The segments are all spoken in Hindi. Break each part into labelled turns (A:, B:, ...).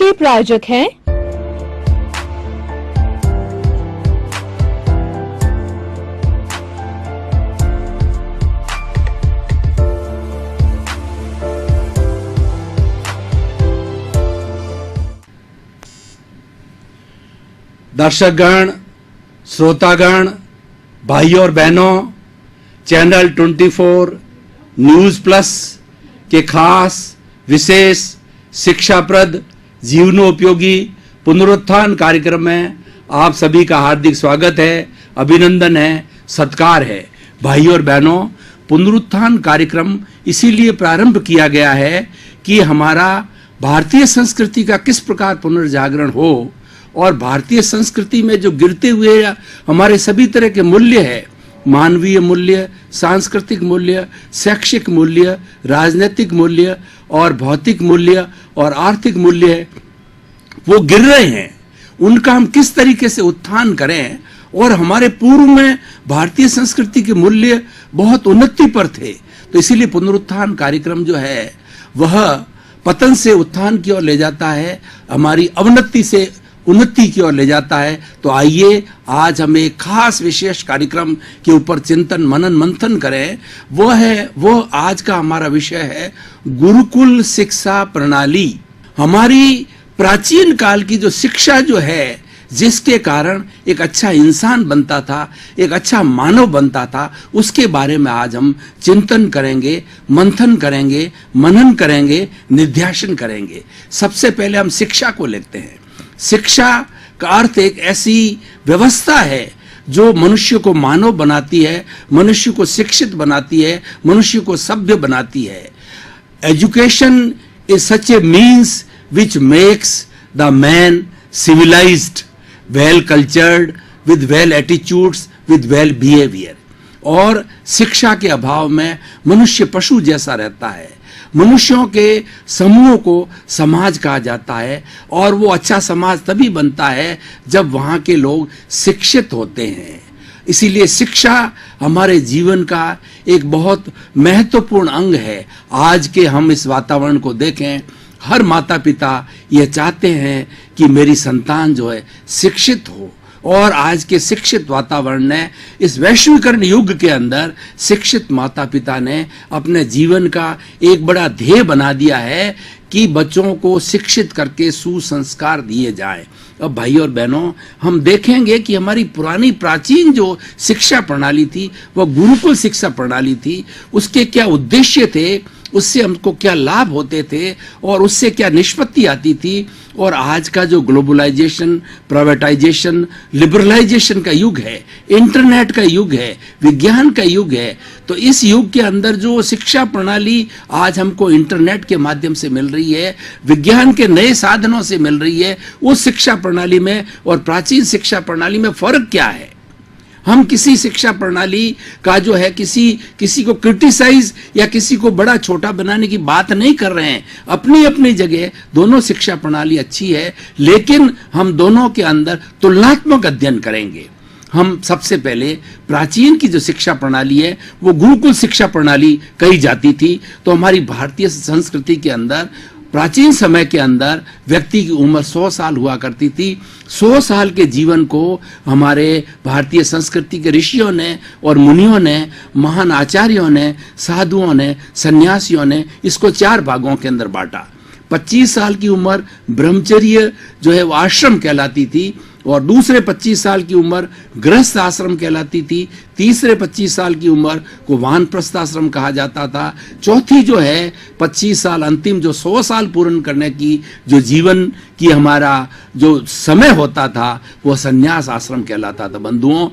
A: के प्रायोजक हैं
B: दर्शकगण, श्रोतागण, भाई और बहनों, चैनल 24 न्यूज प्लस के खास विशेष शिक्षाप्रद जीवनोपयोगी पुनरुत्थान कार्यक्रम में आप सभी का हार्दिक स्वागत है, अभिनंदन है, सत्कार है। भाई और बहनों, पुनरुत्थान कार्यक्रम इसीलिए प्रारंभ किया गया है कि हमारा भारतीय संस्कृति का किस प्रकार पुनर्जागरण हो और भारतीय संस्कृति में जो गिरते हुए हमारे सभी तरह के मूल्य है, मानवीय मूल्य, सांस्कृतिक मूल्य, शैक्षिक मूल्य, राजनीतिक मूल्य और भौतिक मूल्य और आर्थिक मूल्य है, वो गिर रहे हैं। उनका हम किस तरीके से उत्थान करें। और हमारे पूर्व में भारतीय संस्कृति के मूल्य बहुत उन्नति पर थे, तो इसीलिए पुनरुत्थान कार्यक्रम जो है वह पतन से उत्थान की ओर ले जाता है, हमारी अवनति से उन्नति की ओर ले जाता है। तो आइए आज हम एक खास विशेष कार्यक्रम के ऊपर चिंतन मनन मंथन करें। वो आज का हमारा विषय है गुरुकुल शिक्षा प्रणाली। हमारी प्राचीन काल की जो शिक्षा जो है, जिसके कारण एक अच्छा इंसान बनता था, एक अच्छा मानव बनता था, उसके बारे में आज हम चिंतन करेंगे, मंथन करेंगे, मनन करेंगे, निध्यासन करेंगे। सबसे पहले हम शिक्षा को लेते हैं। शिक्षा का अर्थ एक ऐसी व्यवस्था है जो मनुष्य को मानव बनाती है, मनुष्य को शिक्षित बनाती है, मनुष्य को सभ्य बनाती है। Education is such a means which makes the man civilised, well cultured, with well attitudes, with well behaviour. और शिक्षा के अभाव में मनुष्य पशु जैसा रहता है। मनुष्यों के समूह को समाज कहा जाता है और वो अच्छा समाज तभी बनता है जब वहाँ के लोग शिक्षित होते हैं। इसीलिए शिक्षा हमारे जीवन का एक बहुत महत्वपूर्ण अंग है। आज के हम इस वातावरण को देखें, हर माता पिता ये चाहते हैं कि मेरी संतान जो है शिक्षित हो। और आज के शिक्षित वातावरण ने, इस वैश्वीकरण युग के अंदर शिक्षित माता पिता ने अपने जीवन का एक बड़ा ध्येय बना दिया है कि बच्चों को शिक्षित करके सुसंस्कार दिए जाएं। अब भाई और बहनों, हम देखेंगे कि हमारी पुरानी प्राचीन जो शिक्षा प्रणाली थी वह गुरुकुल शिक्षा प्रणाली थी। उसके क्या उद्देश्य थे, उससे हमको क्या लाभ होते थे और उससे क्या निष्पत्ति आती थी। और आज का जो ग्लोबलाइजेशन, प्राइवेटाइजेशन, लिबरलाइजेशन का युग है, इंटरनेट का युग है, विज्ञान का युग है, तो इस युग के अंदर जो शिक्षा प्रणाली आज हमको इंटरनेट के माध्यम से मिल रही है, विज्ञान के नए साधनों से मिल रही है, उस शिक्षा प्रणाली में और प्राचीन शिक्षा प्रणाली में फर्क क्या है। हम किसी शिक्षा प्रणाली का जो है किसी को क्रिटिसाइज या किसी को बड़ा छोटा बनाने की बात नहीं कर रहे हैं। अपनी अपनी जगह दोनों शिक्षा प्रणाली अच्छी है, लेकिन हम दोनों के अंदर तुलनात्मक अध्ययन करेंगे। हम सबसे पहले प्राचीन की जो शिक्षा प्रणाली है वो गुरुकुल शिक्षा प्रणाली कही जाती थी। तो हमारी भारतीय संस्कृति के अंदर प्राचीन समय के अंदर व्यक्ति की उम्र 100 साल हुआ करती थी। 100 साल के जीवन को हमारे भारतीय संस्कृति के ऋषियों ने और मुनियों ने, महान आचार्यों ने, साधुओं ने, सन्यासियों ने इसको 4 भागों के अंदर बांटा। 25 साल की उम्र ब्रह्मचर्य जो है वो आश्रम कहलाती थी, और दूसरे 25 साल की उम्र गृहस्थ आश्रम कहलाती थी। तीसरे 25 साल की उम्र को वानप्रस्थ आश्रम कहा जाता था। चौथी जो है 25 साल, अंतिम जो 100 साल पूर्ण करने की जो जीवन की हमारा जो समय होता था वो संन्यास आश्रम कहलाता था। बंधुओं,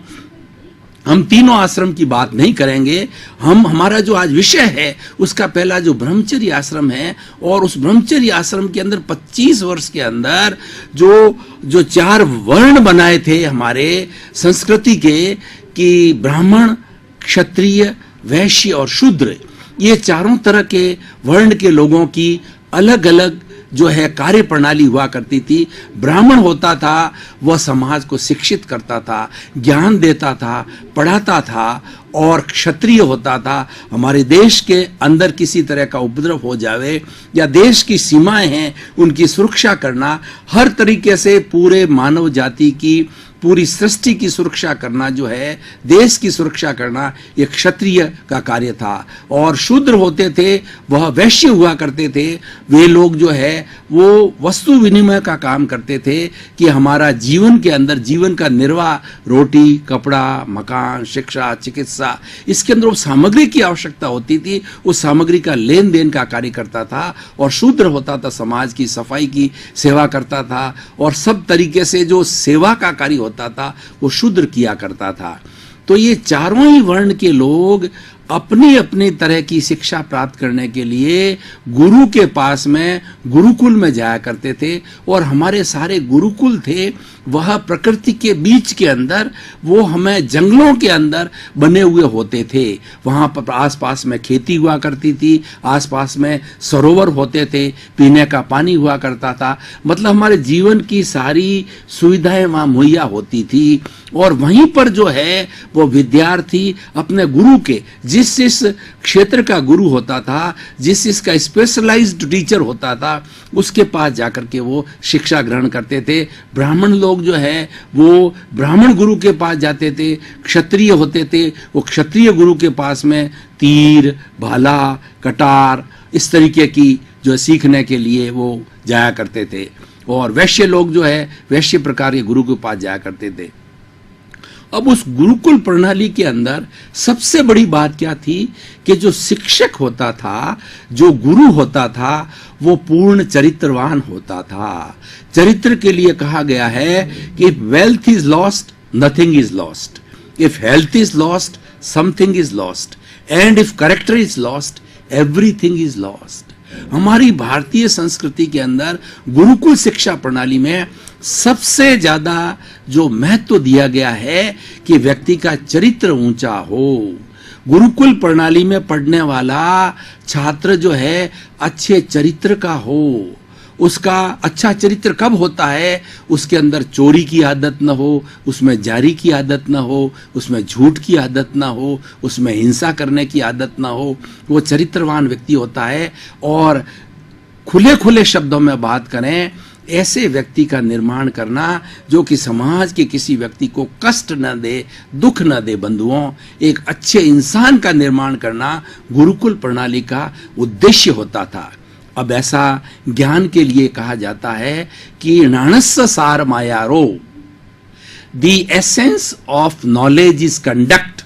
B: हम तीनों आश्रम की बात नहीं करेंगे। हमारा जो आज विषय है उसका पहला जो ब्रह्मचर्य आश्रम है, और उस ब्रह्मचर्य आश्रम के अंदर 25 वर्ष के अंदर जो 4 वर्ण बनाए थे हमारे संस्कृति के, कि ब्राह्मण, क्षत्रिय, वैश्य और शूद्र, ये चारों तरह के वर्ण के लोगों की अलग अलग जो है कार्य प्रणाली हुआ करती थी। ब्राह्मण होता था, वह समाज को शिक्षित करता था, ज्ञान देता था, पढ़ाता था, और क्षत्रिय होता था, हमारे देश के अंदर किसी तरह का उपद्रव हो जावे या देश की सीमाएं हैं उनकी सुरक्षा करना, हर तरीके से पूरे मानव जाति की, पूरी सृष्टि की सुरक्षा करना, जो है देश की सुरक्षा करना, ये क्षत्रिय का कार्य था। और शूद्र होते थे, वह वैश्य हुआ करते थे। वे लोग जो है वो वस्तु विनिमय का काम करते थे कि हमारा जीवन के अंदर जीवन का निर्वाह, रोटी, कपड़ा, मकान, शिक्षा, चिकित्सा, इसके अंदर वो सामग्री की आवश्यकता होती थी, उस सामग्री का लेन देन का कार्य करता था। और शूद्र होता था, समाज की सफाई की सेवा करता था, और सब तरीके से जो सेवा का कार्य होता था वो शूद्र किया करता था। तो ये चारों ही वर्ण के लोग अपनी अपनी तरह की शिक्षा प्राप्त करने के लिए गुरु के पास में गुरुकुल में जाया करते थे। और हमारे सारे गुरुकुल थे वह प्रकृति के बीच के अंदर, वो हमें जंगलों के अंदर बने हुए होते थे। वहाँ पर आसपास में खेती हुआ करती थी, आसपास में सरोवर होते थे, पीने का पानी हुआ करता था, मतलब हमारे जीवन की सारी सुविधाएं वहाँ मुहैया होती थी। और वहीं पर जो है वो विद्यार्थी अपने गुरु के, जिस क्षेत्र का गुरु होता था, जिस का स्पेशलाइज्ड टीचर होता था, उसके पास जाकर के वो शिक्षा ग्रहण करते थे। ब्राह्मण लोग जो है वो ब्राह्मण गुरु के पास जाते थे, क्षत्रिय होते थे वो क्षत्रिय गुरु के पास में तीर, भाला, कटार, इस तरीके की जो सीखने के लिए वो जाया करते थे। और वैश्य लोग जो है वैश्य प्रकार के गुरु के पास जाया करते थे। अब उस गुरुकुल प्रणाली के अंदर सबसे बड़ी बात क्या थी कि जो शिक्षक होता था, जो गुरु होता था, वो पूर्ण चरित्रवान होता था। चरित्र के लिए कहा गया है कि if wealth is lost, nothing is lost, if health is lost, something is lost, and if character is lost, everything is lost. हमारी भारतीय संस्कृति के अंदर गुरुकुल शिक्षा प्रणाली में सबसे ज्यादा जो महत्व दिया गया है कि व्यक्ति का चरित्र ऊंचा हो। गुरुकुल प्रणाली में पढ़ने वाला छात्र जो है अच्छे चरित्र का हो। उसका अच्छा चरित्र कब होता है? उसके अंदर चोरी की आदत न हो, उसमें जारी की आदत न हो, उसमें झूठ की आदत न हो, उसमें हिंसा करने की आदत न हो। वो चरित्रवान व्यक्ति होता है। और खुले खुले शब्दों में बात करें, ऐसे व्यक्ति का निर्माण करना जो कि समाज के किसी व्यक्ति को कष्ट न दे, दुख न दे। बंधुओं, एक अच्छे इंसान का निर्माण करना गुरुकुल प्रणाली का उद्देश्य होता था। अब ऐसा ज्ञान के लिए कहा जाता है कि णाणस्य सार मायारो, the essence of knowledge is conduct.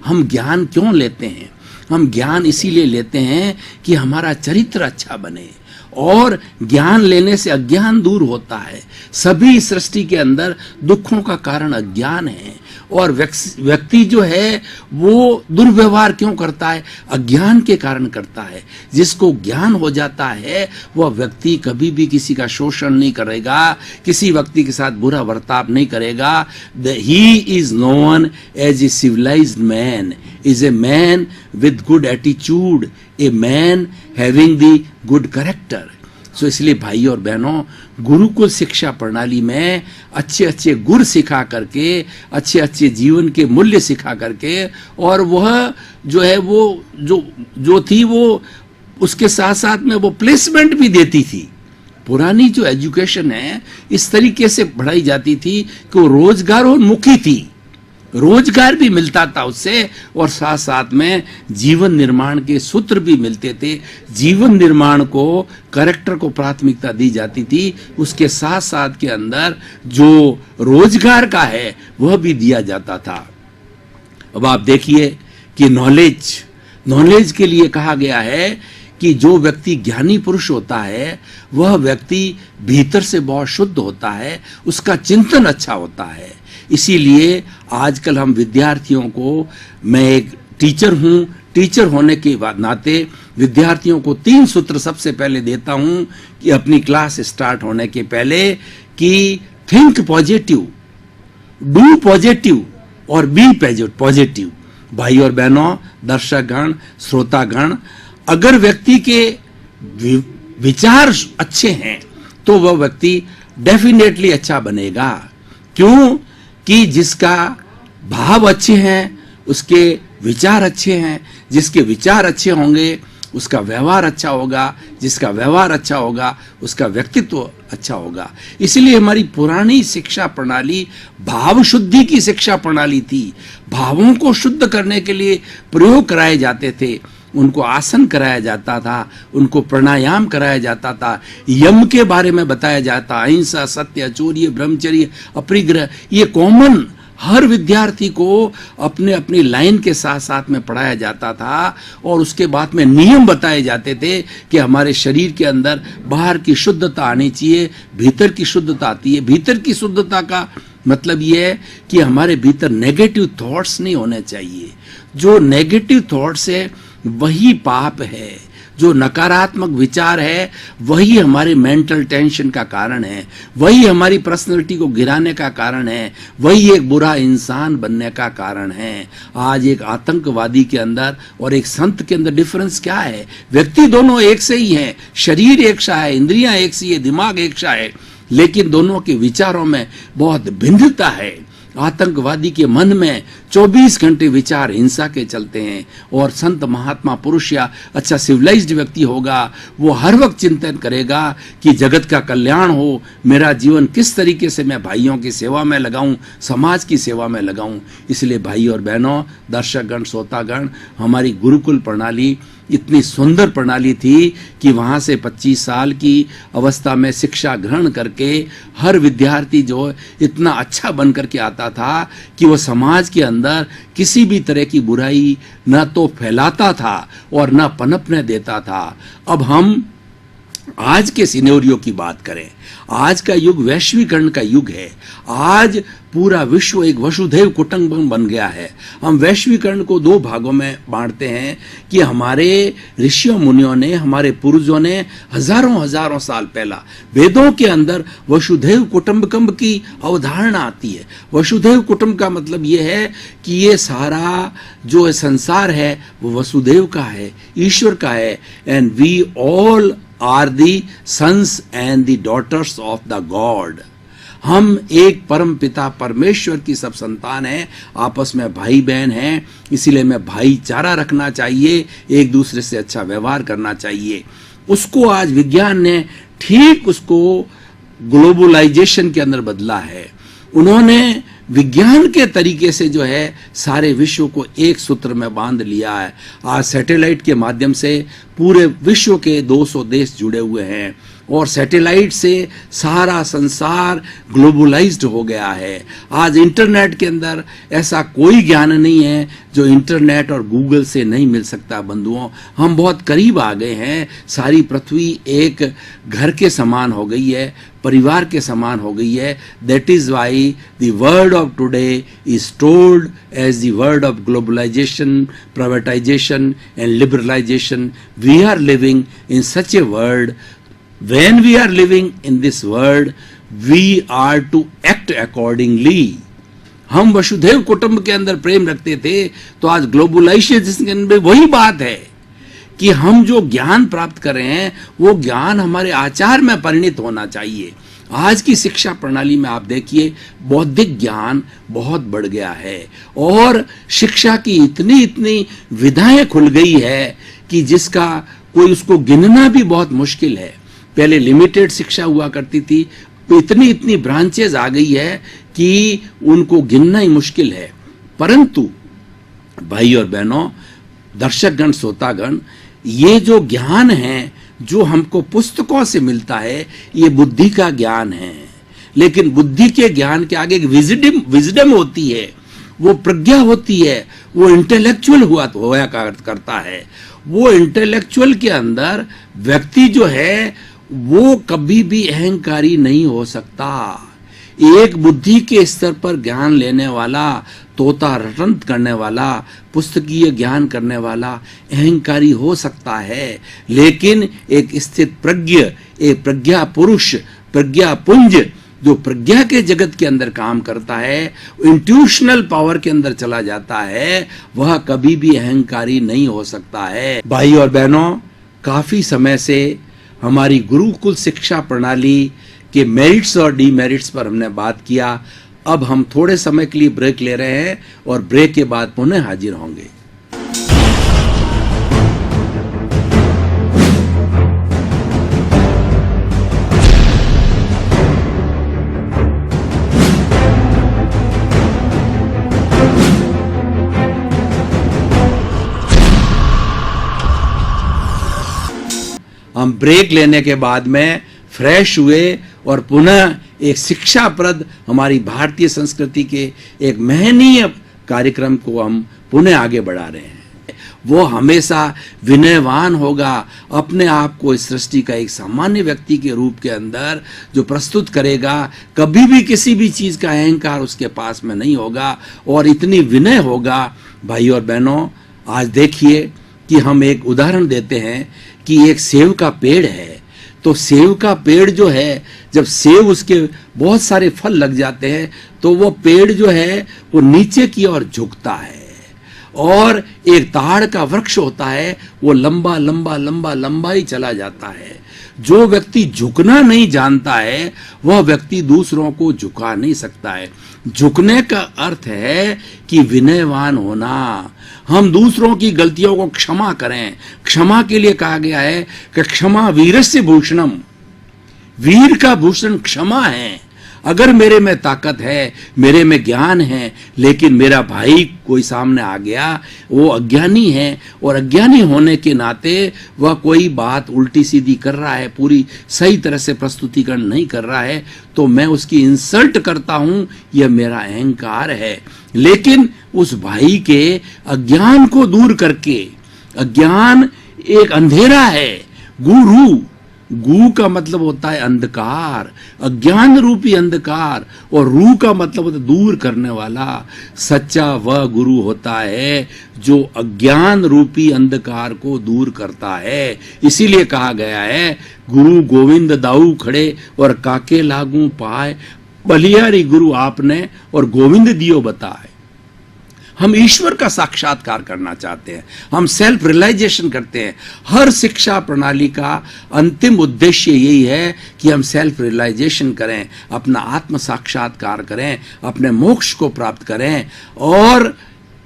B: हम ज्ञान क्यों लेते हैं? हम ज्ञान इसीलिए लेते हैं कि हमारा चरित्र अच्छा बने, और ज्ञान लेने से अज्ञान दूर होता है। सभी सृष्टि के अंदर दुखों का कारण अज्ञान है, और व्यक्ति जो है वो दुर्व्यवहार क्यों करता है? अज्ञान के कारण करता है। जिसको ज्ञान हो जाता है वह व्यक्ति कभी भी किसी का शोषण नहीं करेगा, किसी व्यक्ति के साथ बुरा बर्ताव नहीं करेगा। He is known as a civilized man, is a man with good attitude, a man having the good character. So इसलिए भाई और बहनों, गुरुकुल शिक्षा प्रणाली में अच्छे अच्छे गुर सिखा करके, अच्छे अच्छे जीवन के मूल्य सिखा करके, और वह जो है वो जो थी वो उसके साथ साथ में वो प्लेसमेंट भी देती थी। पुरानी जो एजुकेशन है इस तरीके से पढ़ाई जाती थी कि वो रोजगारोन्मुखी थी, रोजगार भी मिलता था उससे, और साथ साथ में जीवन निर्माण के सूत्र भी मिलते थे। जीवन निर्माण को, कैरेक्टर को प्राथमिकता दी जाती थी, उसके साथ साथ के अंदर जो रोजगार का है वह भी दिया जाता था। अब आप देखिए कि नॉलेज के लिए कहा गया है कि जो व्यक्ति ज्ञानी पुरुष होता है वह व्यक्ति भीतर से बहुत शुद्ध होता है, उसका चिंतन अच्छा होता है। इसीलिए आजकल हम विद्यार्थियों को, मैं एक टीचर हूं, टीचर होने के नाते विद्यार्थियों को 3 सूत्र सबसे पहले देता हूं कि अपनी क्लास स्टार्ट होने के पहले, कि थिंक पॉजिटिव, डू पॉजिटिव और बी पॉजिटिव। भाई और बहनों, दर्शकगण, श्रोतागण, अगर व्यक्ति के विचार अच्छे हैं तो वह व्यक्ति डेफिनेटली अच्छा बनेगा। क्यों कि जिसका भाव अच्छे हैं उसके विचार अच्छे हैं, जिसके विचार अच्छे होंगे उसका व्यवहार अच्छा होगा, जिसका व्यवहार अच्छा होगा उसका व्यक्तित्व अच्छा होगा। इसलिए हमारी पुरानी शिक्षा प्रणाली भाव शुद्धि की शिक्षा प्रणाली थी। भावों को शुद्ध करने के लिए प्रयोग कराए जाते थे, उनको आसन कराया जाता था, उनको प्राणायाम कराया जाता था, यम के बारे में बताया जाता, अहिंसा, सत्य, चौर्य, ब्रह्मचर्य, अपरिग्रह, ये कॉमन हर विद्यार्थी को अपने अपनी लाइन के साथ साथ में पढ़ाया जाता था। और उसके बाद में नियम बताए जाते थे कि हमारे शरीर के अंदर बाहर की शुद्धता आनी चाहिए, भीतर की शुद्धता आती है। भीतर की शुद्धता का मतलब ये है कि हमारे भीतर नेगेटिव थॉट्स नहीं होने चाहिए। जो नेगेटिव थॉट्स है वही पाप है, जो नकारात्मक विचार है वही हमारे मेंटल टेंशन का कारण है, वही हमारी पर्सनैलिटी को गिराने का कारण है, वही एक बुरा इंसान बनने का कारण है। आज एक आतंकवादी के अंदर और एक संत के अंदर डिफरेंस क्या है? व्यक्ति दोनों एक से ही हैं, शरीर एक सा है, इंद्रियां एक सी है, दिमाग एक सा है, लेकिन दोनों के विचारों में बहुत भिन्नता है। आतंकवादी के मन में 24 घंटे विचार हिंसा के चलते हैं, और संत महात्मा पुरुष या अच्छा सिविलाइज्ड व्यक्ति होगा वो हर वक्त चिंतन करेगा कि जगत का कल्याण हो, मेरा जीवन किस तरीके से मैं भाइयों की सेवा में लगाऊं, समाज की सेवा में लगाऊं। इसलिए भाई और बहनों, दर्शकगण, श्रोतागण, हमारी गुरुकुल प्रणाली इतनी सुंदर प्रणाली थी कि वहाँ से 25 साल की अवस्था में शिक्षा ग्रहण करके हर विद्यार्थी जो इतना अच्छा बन करके आता था कि वो समाज के अंदर किसी भी तरह की बुराई न तो फैलाता था और न पनपने देता था। अब हम आज के सिनेरियो की बात करें, आज का युग वैश्वीकरण का युग है। आज पूरा विश्व एक वसुधैव कुटुंबकम बन गया है। हम वैश्वीकरण को दो भागों में बांटते हैं कि हमारे ऋषियों मुनियों ने, हमारे पूर्वजों ने हजारों साल पहला वेदों के अंदर वसुधैव कुटुंबकम की अवधारणा आती है। वसुधैव कुटुंब का मतलब यह है कि ये सारा जो संसार है वो वसुदेव का है, ईश्वर का है, and we all are the sons and the daughters of the God. हम एक परम पिता परमेश्वर की सब संतान हैं, आपस में भाई बहन हैं। इसीलिए में भाईचारा रखना चाहिए, एक दूसरे से अच्छा व्यवहार करना चाहिए। उसको आज विज्ञान ने ठीक उसको ग्लोबलाइजेशन के अंदर बदला है। उन्होंने विज्ञान के तरीके से जो है सारे विश्व को एक सूत्र में बांध लिया है। आज सैटेलाइट के माध्यम से पूरे विश्व के 200 देश जुड़े हुए हैं, और सैटेलाइट से सारा संसार ग्लोबलाइज्ड हो गया है। आज इंटरनेट के अंदर ऐसा कोई ज्ञान नहीं है जो इंटरनेट और गूगल से नहीं मिल सकता। बंधुओं, हम बहुत करीब आ गए हैं। सारी पृथ्वी एक घर के समान हो गई है, परिवार के समान हो गई है। That is why the word of today is told as the word of globalisation, privatisation and liberalisation. We are living in such a world. When we are living in this world, we are to act accordingly. हम वसुधैव कुटुंब के अंदर प्रेम रखते थे, तो आज ग्लोबलाइजेशन के अंदर वही बात है कि हम जो ज्ञान प्राप्त कर रहे हैं वो ज्ञान हमारे आचार में परिणित होना चाहिए। आज की शिक्षा प्रणाली में आप देखिए बौद्धिक ज्ञान बहुत बढ़ गया है, और शिक्षा की इतनी विधाएं खुल गई है कि जिसका कोई उसको गिनना भी बहुत मुश्किल है। पहले लिमिटेड शिक्षा हुआ करती थी, तो इतनी ब्रांचेज आ गई है कि उनको गिनना ही मुश्किल है। परंतु भाई और बहनों, दर्शकगण, श्रोतागण, ये जो ज्ञान है जो हमको पुस्तकों से मिलता है ये बुद्धि का ज्ञान है। लेकिन बुद्धि के ज्ञान के आगे एक विजडम होती है, वो प्रज्ञा होती है, वो इंटेलेक्चुअल होया करता है। वो इंटेलेक्चुअल के अंदर व्यक्ति जो है वो कभी भी अहंकारी नहीं हो सकता। एक बुद्धि के स्तर पर ज्ञान लेने वाला, तोता रटंत करने वाला, पुस्तकीय ज्ञान करने वाला अहंकारी हो सकता है, लेकिन एक स्थित प्रज्ञ, एक प्रज्ञा पुरुष, प्रज्ञा पुंज जो प्रज्ञा के जगत के अंदर काम करता है, इंट्यूशनल पावर के अंदर चला जाता है, वह कभी भी अहंकारी नहीं हो सकता है। भाई और बहनों, काफी समय से हमारी गुरुकुल शिक्षा प्रणाली के मेरिट्स और डीमेरिट्स पर हमने बात किया। अब हम थोड़े समय के लिए ब्रेक ले रहे हैं और ब्रेक के बाद पुनः हाजिर होंगे। हम ब्रेक लेने के बाद में फ्रेश हुए और पुनः एक शिक्षाप्रद हमारी भारतीय संस्कृति के एक महनीय कार्यक्रम को हम पुनः आगे बढ़ा रहे हैं। वो हमेशा विनयवान होगा, अपने आप को इस सृष्टि का एक सामान्य व्यक्ति के रूप के अंदर जो प्रस्तुत करेगा। कभी भी किसी भी चीज का अहंकार उसके पास में नहीं होगा और इतनी विनय होगा। भाई और बहनों, आज देखिए कि हम एक उदाहरण देते हैं कि एक सेब का पेड़ है, तो सेब का पेड़ जो है, जब सेब उसके बहुत सारे फल लग जाते हैं तो वो पेड़ जो है वो नीचे की ओर झुकता है। और एक ताड़ का वृक्ष होता है, वो लंबा लंबा लंबा लंबा ही चला जाता है। जो व्यक्ति झुकना नहीं जानता है वह व्यक्ति दूसरों को झुका नहीं सकता है। झुकने का अर्थ है कि विनयवान होना, हम दूसरों की गलतियों को क्षमा करें। क्षमा के लिए कहा गया है कि क्षमा वीरस्य भूषणम, वीर का भूषण क्षमा है। अगर मेरे में ताकत है, मेरे में ज्ञान है, लेकिन मेरा भाई कोई सामने आ गया, वो अज्ञानी है और अज्ञानी होने के नाते वह कोई बात उल्टी सीधी कर रहा है, पूरी सही तरह से प्रस्तुतिकरण नहीं कर रहा है, तो मैं उसकी इंसल्ट करता हूं, यह मेरा अहंकार है। लेकिन उस भाई के अज्ञान को दूर करके, अज्ञान एक अंधेरा है, गुरु, गु का मतलब होता है अंधकार, अज्ञान रूपी अंधकार, और रू का मतलब होता है दूर करने वाला। सच्चा वह गुरु होता है जो अज्ञान रूपी अंधकार को दूर करता है। इसीलिए कहा गया है, गुरु गोविंद दाऊ खड़े और काके लागू पाए, बलियारी गुरु आपने और गोविंद दियो बताए। हम ईश्वर का साक्षात्कार करना चाहते हैं, हम सेल्फ रियलाइजेशन करते हैं। हर शिक्षा प्रणाली का अंतिम उद्देश्य यही है कि हम सेल्फ रियलाइजेशन करें, अपना आत्म साक्षात्कार करें, अपने मोक्ष को प्राप्त करें। और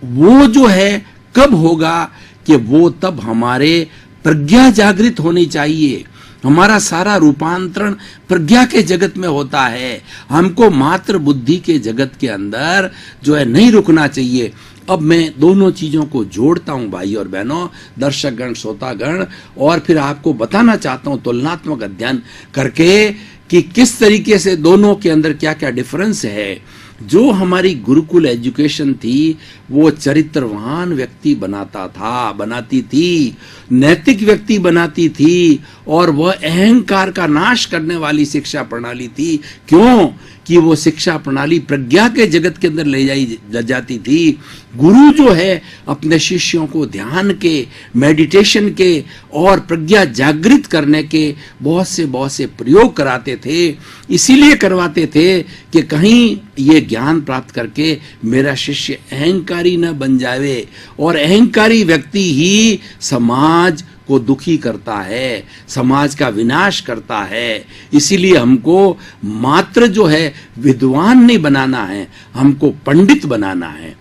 B: वो जो है कब होगा कि वो तब हमारे प्रज्ञा जागृत होनी चाहिए। हमारा सारा रूपांतरण प्रज्ञा के जगत में होता है, हमको मात्र बुद्धि के जगत के अंदर जो है नहीं रुकना चाहिए। अब मैं दोनों चीजों को जोड़ता हूं भाई और बहनों, दर्शकगण, श्रोतागण, और फिर आपको बताना चाहता हूं तुलनात्मक अध्ययन करके कि किस तरीके से दोनों के अंदर क्या क्या डिफरेंस है। जो हमारी गुरुकुल एजुकेशन थी वो चरित्रवान व्यक्ति बनाती थी, नैतिक व्यक्ति बनाती थी, और वह अहंकार का नाश करने वाली शिक्षा प्रणाली थी। क्यों? कि वो शिक्षा प्रणाली प्रज्ञा के जगत के अंदर ले जाती थी। गुरु जो है अपने शिष्यों को ध्यान के, मेडिटेशन के और प्रज्ञा जागृत करने के बहुत से प्रयोग कराते थे। इसीलिए करवाते थे कि कहीं ये ज्ञान प्राप्त करके मेरा शिष्य अहंकारी न बन जावे, और अहंकारी व्यक्ति ही समाज को दुखी करता है, समाज का विनाश करता है। इसीलिए हमको मात्र जो है विद्वान नहीं बनाना है, हमको पंडित बनाना है।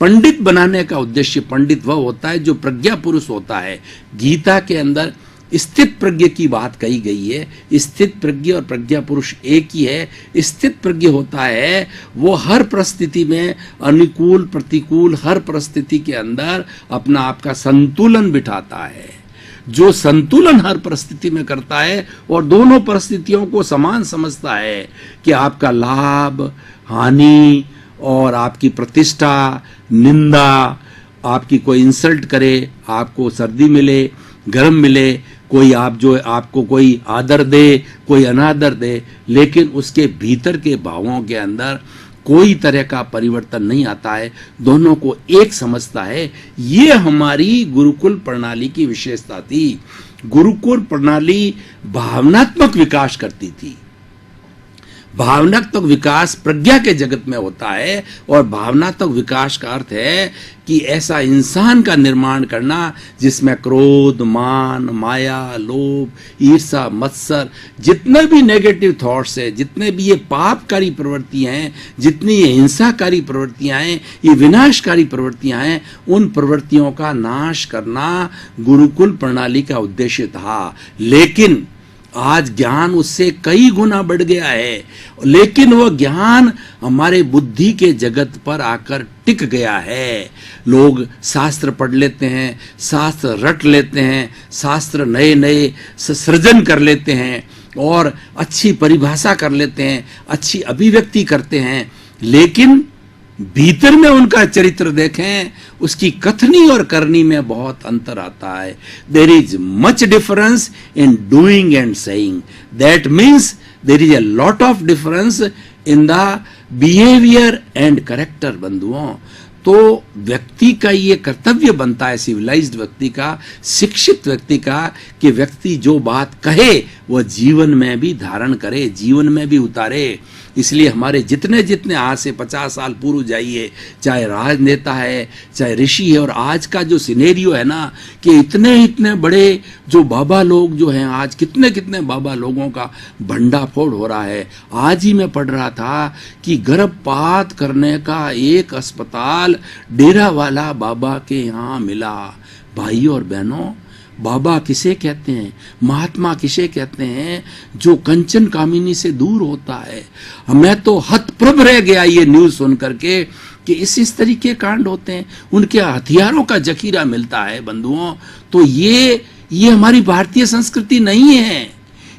B: पंडित बनाने का उद्देश्य, पंडित वह होता है जो प्रज्ञा पुरुष होता है। गीता के अंदर स्थित प्रज्ञ की बात कही गई है। स्थित प्रज्ञ और प्रज्ञा पुरुष एक ही है। स्थित प्रज्ञ होता है वो हर परिस्थिति में, अनुकूल प्रतिकूल हर परिस्थिति के अंदर अपना आपका संतुलन बिठाता है, जो संतुलन हर परिस्थिति में करता है और दोनों परिस्थितियों को समान समझता है कि आपका लाभ, हानि और आपकी प्रतिष्ठा, निंदा, आपकी कोई इंसल्ट करे, आपको सर्दी मिले, गर्म मिले, कोई आपको कोई आदर दे, कोई अनादर दे, लेकिन उसके भीतर के भावों के अंदर कोई तरह का परिवर्तन नहीं आता है, दोनों को एक समझता है। ये हमारी गुरुकुल प्रणाली की विशेषता थी। गुरुकुल प्रणाली भावनात्मक विकास करती थी। भावनात्मक विकास प्रज्ञा के जगत में होता है, और भावनात्मक विकास का अर्थ है कि ऐसा इंसान का निर्माण करना जिसमें क्रोध, मान, माया, लोभ, ईर्ष्या, मत्सर, जितने भी नेगेटिव थॉट्स है, जितने भी ये पापकारी प्रवृत्तियां हैं, जितनी ये हिंसाकारी प्रवृत्तियां हैं, ये विनाशकारी प्रवृत्तियां हैं, उन प्रवृत्तियों का नाश करना गुरुकुल प्रणाली का उद्देश्य था। लेकिन आज ज्ञान उससे कई गुना बढ़ गया है, लेकिन वह ज्ञान हमारे बुद्धि के जगत पर आकर टिक गया है। लोग शास्त्र पढ़ लेते हैं, शास्त्र रट लेते हैं, शास्त्र नए नए सृजन कर लेते हैं और अच्छी परिभाषा कर लेते हैं, अच्छी अभिव्यक्ति करते हैं, लेकिन भीतर में उनका चरित्र देखें, उसकी कथनी और करनी में बहुत अंतर आता है। There is much difference in doing and saying, that means there is a lot of difference in the behaviour and character. बंधुओं, तो व्यक्ति का ये कर्तव्य बनता है, सिविलाइज्ड व्यक्ति का, शिक्षित व्यक्ति का, कि व्यक्ति जो बात कहे वह जीवन में भी धारण करे, जीवन में भी उतारे। इसलिए हमारे जितने जितने आज से 50 साल पूर्व जाइए, चाहे राजनेता है, चाहे ऋषि है, और आज का जो सिनेरियो है ना, कि इतने इतने बड़े जो बाबा लोग जो हैं, आज कितने कितने बाबा लोगों का भंडाफोड़ हो रहा है। आज ही मैं पढ़ रहा था कि गर्भपात करने का एक अस्पताल डेरा वाला बाबा के यहाँ मिला। भाइयों और बहनों, बाबा किसे कहते हैं, महात्मा किसे कहते हैं, जो कंचन कामिनी से दूर होता है। मैं तो हतप्रभ रह गया ये न्यूज सुन करके कि इस तरीके कांड होते हैं, उनके हथियारों का जखीरा मिलता है। बंधुओं, तो ये हमारी भारतीय संस्कृति नहीं है,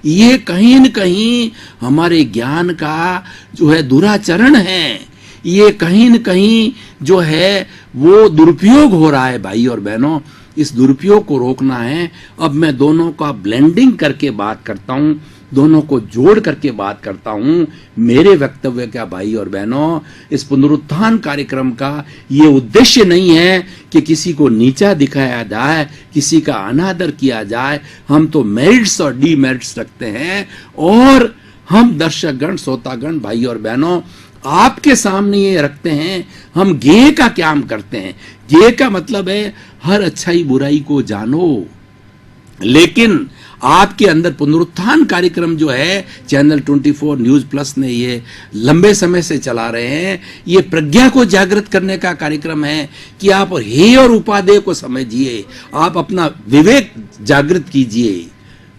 B: ये कहीं न कहीं हमारे ज्ञान का जो है दुराचरण है, ये कहीं न कहीं जो है वो दुरुपयोग हो रहा है। भाई और बहनों, इस दुरुपयोग को रोकना है। अब मैं दोनों का ब्लेंडिंग करके बात करता हूं, दोनों को जोड़ करके बात करता हूं। मेरे वक्तव्य का भाई और बहनों, इस पुनरुत्थान कार्यक्रम का ये उद्देश्य नहीं है कि किसी को नीचा दिखाया जाए, किसी का अनादर किया जाए। हम तो मेरिट्स और डीमेरिट्स रखते हैं, और हम दर्शकगण, श्रोतागण, भाई और बहनों, आपके सामने ये रखते हैं हम ज्ञेय का क्या हम करते हैं। ज्ञेय का मतलब है हर अच्छाई बुराई को जानो, लेकिन आपके अंदर पुनरुत्थान कार्यक्रम जो है चैनल 24 न्यूज प्लस ने ये लंबे समय से चला रहे हैं, ये प्रज्ञा को जागृत करने का कार्यक्रम है कि आप हेय और उपादेय को समझिए, आप अपना विवेक जागृत कीजिए।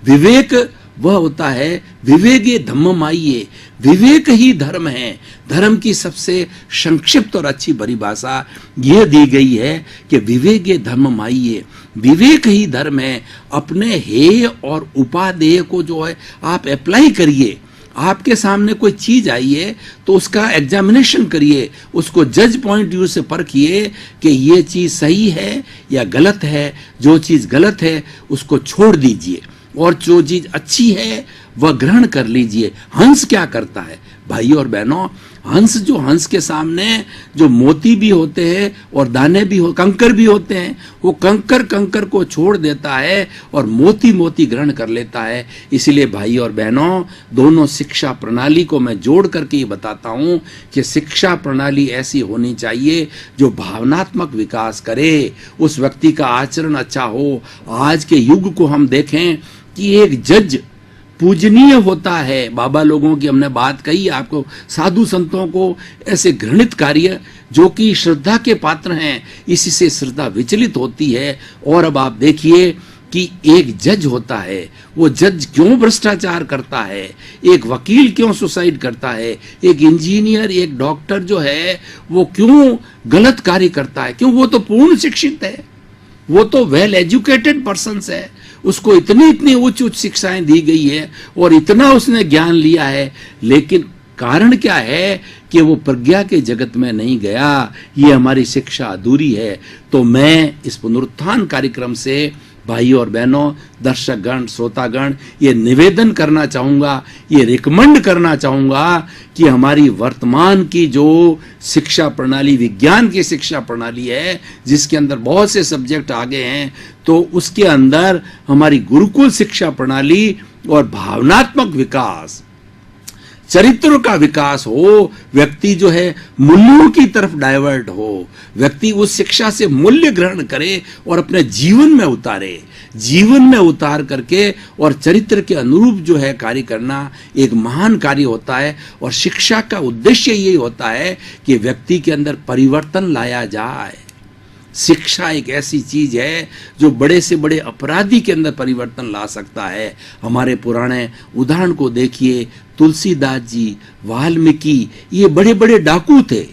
B: विवेक वह होता है, विवेके धम्ममाइये, विवेक ही धर्म है। धर्म की सबसे संक्षिप्त और अच्छी परिभाषा यह दी गई है कि विवेके धर्ममाइये, विवेक ही धर्म है। अपने हेय और उपादेय को जो है आप अप्लाई करिए। आपके सामने कोई चीज आई है तो उसका एग्जामिनेशन करिए, उसको जज पॉइंट व्यू से परखिए कि ये चीज सही है या गलत है। जो चीज गलत है उसको छोड़ दीजिए, और जो चीज अच्छी है वह ग्रहण कर लीजिए। हंस क्या करता है भाइयों और बहनों, हंस के सामने जो मोती भी होते हैं और दाने भी कंकर भी होते हैं, वो कंकर को छोड़ देता है और मोती ग्रहण कर लेता है। इसलिए भाई और बहनों, दोनों शिक्षा प्रणाली को मैं जोड़ करके ये बताता हूं कि शिक्षा प्रणाली ऐसी होनी चाहिए जो भावनात्मक विकास करे, उस व्यक्ति का आचरण अच्छा हो। आज के युग को हम देखें कि एक जज पूजनीय होता है। बाबा लोगों की हमने बात कही आपको, साधु संतों को ऐसे घृणित कार्य जो कि श्रद्धा के पात्र हैं, इसी से श्रद्धा विचलित होती है। और अब आप देखिए कि एक जज होता है, वो जज क्यों भ्रष्टाचार करता है, एक वकील क्यों सुसाइड करता है, एक इंजीनियर, एक डॉक्टर जो है वो क्यों गलत कार्य करता है। क्यों? वो तो पूर्ण शिक्षित है, वो तो वेल एजुकेटेड पर्सन है, उसको इतनी उच्च शिक्षाएं दी गई है और इतना उसने ज्ञान लिया है, लेकिन कारण क्या है कि वो प्रज्ञा के जगत में नहीं गया। ये हमारी शिक्षा अधूरी है। तो मैं इस पुनरुत्थान कार्यक्रम से भाई और बहनों, दर्शकगण, श्रोतागण, ये निवेदन करना चाहूंगा, ये रिकमेंड करना चाहूंगा कि हमारी वर्तमान की जो शिक्षा प्रणाली, विज्ञान की शिक्षा प्रणाली है, जिसके अंदर बहुत से सब्जेक्ट आ गए हैं, तो उसके अंदर हमारी गुरुकुल शिक्षा प्रणाली और भावनात्मक विकास, चरित्र का विकास हो, व्यक्ति जो है मूल्यों की तरफ डाइवर्ट हो, व्यक्ति उस शिक्षा से मूल्य ग्रहण करे और अपने जीवन में उतारे, जीवन में उतार करके और चरित्र के अनुरूप जो है कार्य करना एक महान कार्य होता है। और शिक्षा का उद्देश्य यही होता है कि व्यक्ति के अंदर परिवर्तन लाया जाए। शिक्षा एक ऐसी चीज है जो बड़े से बड़े अपराधी के अंदर परिवर्तन ला सकता है। हमारे पुराने उदाहरण को देखिए, तुलसीदास जी, वाल्मीकि, ये बड़े बड़े डाकू थे,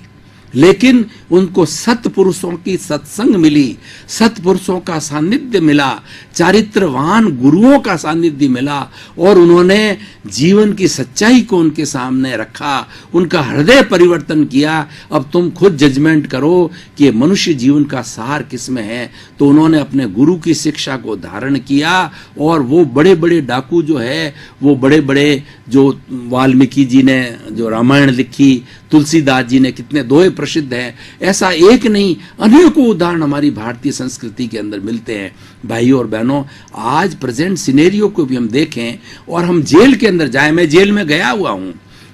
B: लेकिन उनको सत्पुरुषों की सत्संग मिली, सत्पुरुषों का सानिध्य मिला, चारित्रवान गुरुओं का सानिध्य मिला और उन्होंने जीवन की सच्चाई को उनके सामने रखा, उनका हृदय परिवर्तन किया। अब तुम खुद जजमेंट करो कि मनुष्य जीवन का सार किसमें है। तो उन्होंने अपने गुरु की शिक्षा को धारण किया और वो बड़े बड़े डाकू जो है, वो बड़े बड़े जो वाल्मीकि जी ने जो रामायण लिखी, तुलसीदास जी ने, कितने दोहे प्रसिद्ध हैं, ऐसा एक नहीं अनेकों उदाहरण हमारी भारतीय संस्कृति के अंदर मिलते हैं। भाइयों और बहनों, आज प्रेजेंट सिनेरियो को भी हम देखें और हम जेल के अंदर जाएं, मैं जेल में गया हुआ हूं,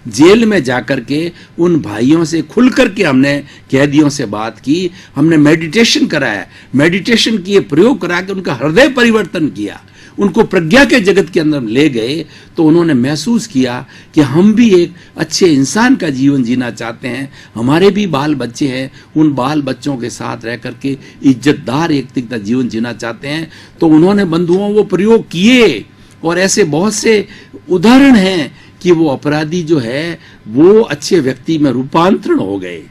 B: जेल में जाकर के उन भाइयों से खुल करके हमने कैदियों से बात की, हमने मेडिटेशन कराया, मेडिटेशन किए, प्रयोग करा के उनका हृदय परिवर्तन किया, उनको प्रज्ञा के जगत के अंदर ले गए। तो उन्होंने महसूस किया कि हम भी एक अच्छे इंसान का जीवन जीना चाहते हैं, हमारे भी बाल बच्चे हैं, उन बाल बच्चों के साथ रह करके इज्जतदार एक जीवन जीना चाहते हैं। तो उन्होंने बंधुओं वो प्रयोग किए और ऐसे बहुत से उदाहरण हैं कि वो अपराधी जो है वो अच्छे व्यक्ति में रूपांतरण हो गए।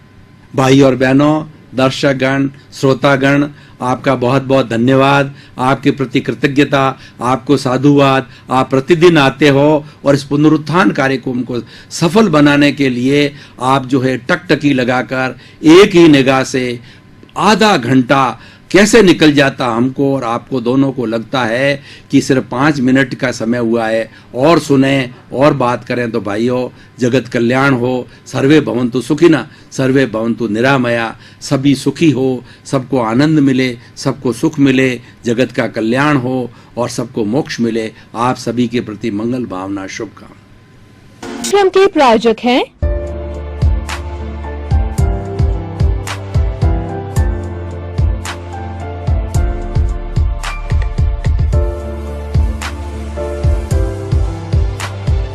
B: भाई और बहनों, दर्शकगण, श्रोतागण, आपका बहुत बहुत धन्यवाद, आपके प्रति कृतज्ञता, आपको साधुवाद। आप प्रतिदिन आते हो और इस पुनरुत्थान कार्यक्रम को सफल बनाने के लिए आप जो है टकटकी लगाकर एक ही निगाह से आधा घंटा कैसे निकल जाता हमको और आपको दोनों को लगता है कि सिर्फ 5 मिनट का समय हुआ है, और सुने और बात करें। तो भाइयों, जगत कल्याण हो, सर्वे भवन्तु सुखिनः, सर्वे भवन्तु निरामया, सभी सुखी हो, सबको आनंद मिले, सबको सुख मिले, जगत का कल्याण हो और सबको मोक्ष मिले। आप सभी के प्रति मंगल भावना, शुभकामना।
A: कार्यक्रम के प्रायोजक हैं